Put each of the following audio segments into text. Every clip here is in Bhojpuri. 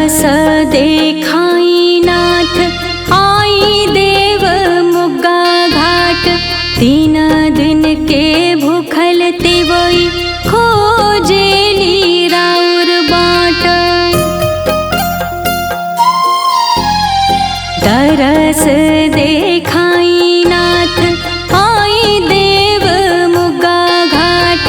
तरस देखाई नाथ आई देव मुग्गा घाट। 3 दिन के भूखल तिवई खोजेली राउर बाट। तरस देखाई नाथ आई देव मुग्गा घाट।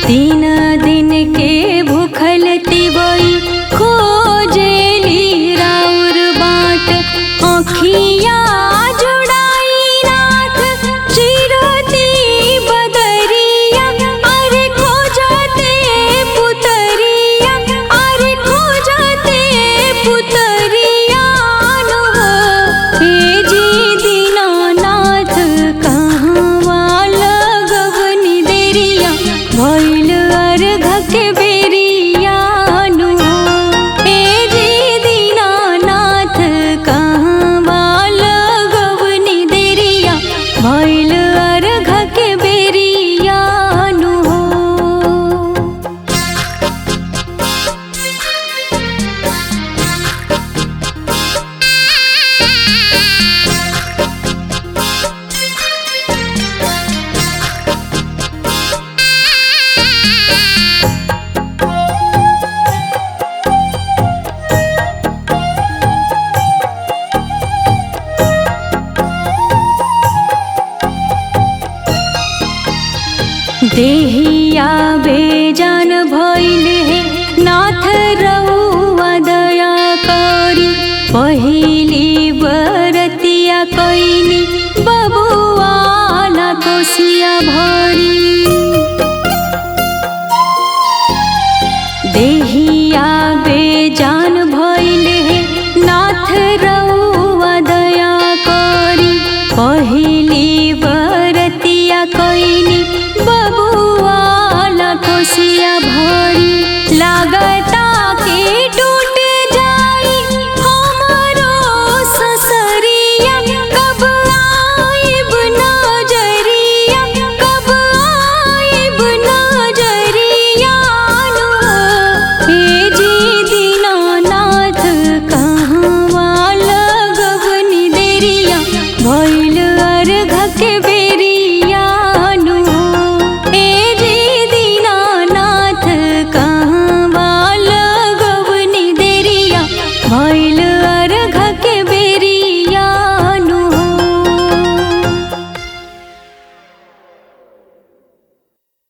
3 दिन के भूखल तिवई खोजेली राउर बाट। आँखिया जुड़ाई नाथ चिरती बदरिया। अरे खोजते पुतरिया, अरे खोजते पुतरिया नो। हे जी दीनानाथ कहवा लगवनी देरिया। भइल अर्घ के बेरिया नु। हे जी दीनानाथ कहवा लगवनी देरिया। भइल अर्घ के बेरिया नु। देहिया बेजान भइल हे नाथ रउआ दया करी। पहिली बरतिया कैनी बबुआला कोसिया भरी। देहिया बेजान भइल हे नाथ रउआ दया करी। पहिली बरतिया कैनी बबुआला कोसिया भरी। लागत